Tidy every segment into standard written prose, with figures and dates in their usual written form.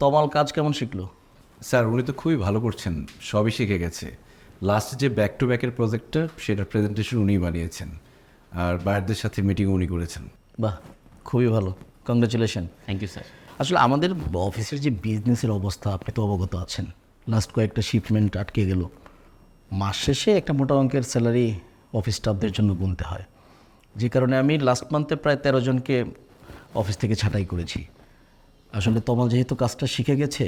তমাল কাজ কেমন শিখলো? স্যার উনি তো খুবই ভালো করছেন, সবই শিখে গেছে। লাস্ট যে ব্যাক টু ব্যাকের প্রজেক্টটা সেটার প্রেজেন্টেশন উনিই বানিয়েছেন, আর বাইরদের সাথে মিটিং উনি করেছেন। বাহ, খুবই ভালো, কংগ্রেচুলেশন। Thank you sir. আসলে আমাদের অফিসের যে বিজনেসের অবস্থা আপনি তো অবগত আছেন। লাস্ট কয়েকটা শিপমেন্ট আটকে গেল। মাস শেষে একটা মোটা অঙ্কের স্যালারি অফিস স্টাফদের জন্য গুনতে হয়, যে কারণে আমি লাস্ট মান্থে প্রায় 13 জনকে অফিস থেকে ছাঁটাই করেছি। আসলে তমাল যেহেতু কাজটা শিখে গেছে,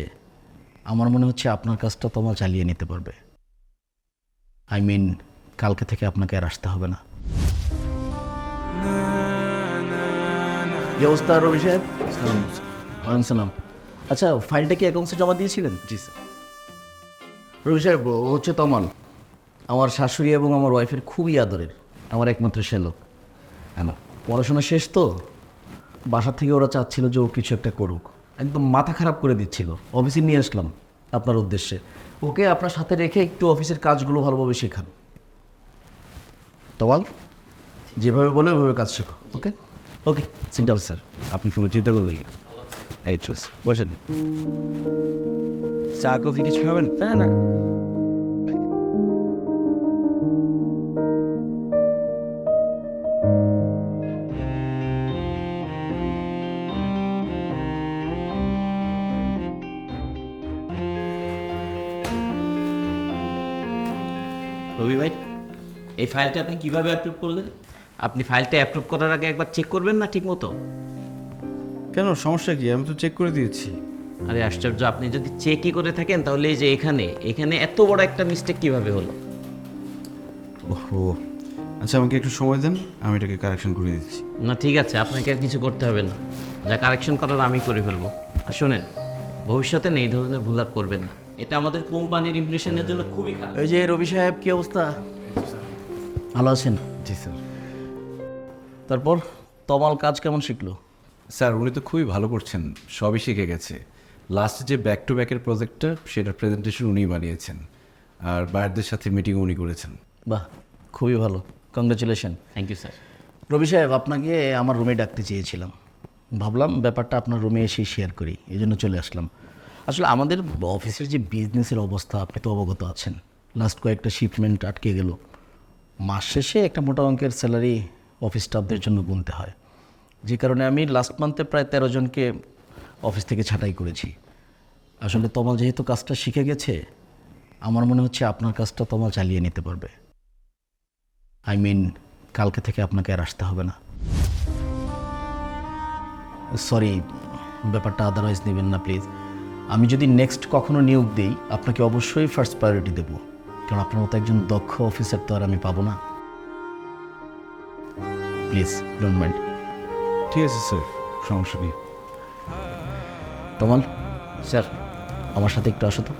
আমার মনে হচ্ছে আপনার কাজটা তমাল চালিয়ে নিতে পারবে। কালকে থেকে আপনাকে আর আসতে হবে না। কি অবস্থা রবি সাহেব? ওয়ালাইকুম সালাম। আচ্ছা, ফাইলটা কি অ্যাকাউন্টসে জমা দিয়েছিলেন? জি স্যার। রবি সাহেব, ও হচ্ছে তমাল, আমার শাশুড়ি এবং আমার ওয়াইফের খুবই আদরের, আমার একমাত্র শ্যালক। হ্যাঁ, পড়াশোনা শেষ তো, বাসা থেকে ওরা চাচ্ছিল যে ও কিছু একটা করুক, একদম মাথা খারাপ করে দিচ্ছিল। অফিসে নিয়ে আসলাম আপনার উদ্দেশ্যে, ওকে আপনার সাথে রেখে একটু অফিসের কাজগুলো ভালোভাবে শেখান। তমাল, যেভাবে বলে ওইভাবে কাজ শেখো। ওকে ওকে, সিট ডাউন। স্যার আপনি কোনো চিন্তা করবেন না। এই চুস বসেন। চা কফি কিছু খাবেন? হ্যাঁ, না রবি ভাই, এই ফাইলটা আপনি কিভাবে অ্যাপ্রুভ করলেন? আপনি ফাইলটা অ্যাপ্রুভ করার আগে একবার চেক করবেন না ঠিক মতো? কেন, সমস্যা কি? আমি তো চেক করে দিয়েছি। আরে আশ্চর্য, আপনি যদি চেকই করে থাকেন তাহলে এই যে এখানে এখানে এত বড় একটা মিস্টেক কিভাবে হলো? ওহো, আচ্ছা আমাকে একটু সময় দেন, আমি এটাকে কারেকশন করে দিচ্ছি। না ঠিক আছে, আপনাকে আর কিছু করতে হবে না, যা কারেকশন করার আমি করে ফেলবো। আর শোনেন, ভবিষ্যতে এই ধরনের ভুল আর করবেন না, এটা আমাদের কোম্পানির ইমপ্রেশনের জন্য খুবই খারাপ। এই যে রবি সাহেব, কি অবস্থা? ভালো আছেন? জি স্যার। তারপর তমাল কাজ কেমন শিখলো? স্যার উনি তো খুবই ভালো করছেন, সবই শিখে গেছে। লাস্ট যে ব্যাক টু ব্যাকের প্রজেক্টটা সেটার প্রেজেন্টেশন উনিই বানিয়েছেন, আর বাইরদের সাথে মিটিং উনি করেছেন। বাহ, খুবই ভালো, congratulation. Thank you sir. Rabi sahib, আপনাকে আমার রুমে ডাকতে চেয়েছিলাম, ভাবলাম ব্যাপারটা আপনার রুমে এসেই শেয়ার করি, এই জন্য চলে আসলাম। আসলে আমাদের অফিসের যে বিজনেসের অবস্থা আপনি তো অবগত আছেন। লাস্ট কয়েকটা শিপমেন্ট আটকে গেল। মাস শেষে একটা মোটা অঙ্কের স্যালারি অফিস স্টাফদের জন্য গুনতে হয়, যে কারণে আমি লাস্ট মান্থে প্রায় 13 জনকে অফিস থেকে ছাঁটাই করেছি। আসলে তমাল যেহেতু কাজটা শিখে গেছে, আমার মনে হচ্ছে আপনার কাজটা তমাল চালিয়ে নিতে পারবে। কালকে থেকে আপনাকে আর আসতে হবে না। সরি, ব্যাপারটা আদারওয়াইজ নেবেন না প্লিজ। আমি যদি নেক্সট কখনো নিয়োগ দিই, আপনাকে অবশ্যই ফার্স্ট প্রায়োরিটি দেব, কারণ আপনার মতো একজন দক্ষ অফিসার তো আর আমি পাবো না। Please don't mind. ঠিক আছে স্যার, সমস্যা নেই। তমাল স্যার, আমার সাথে একটু আসো তো।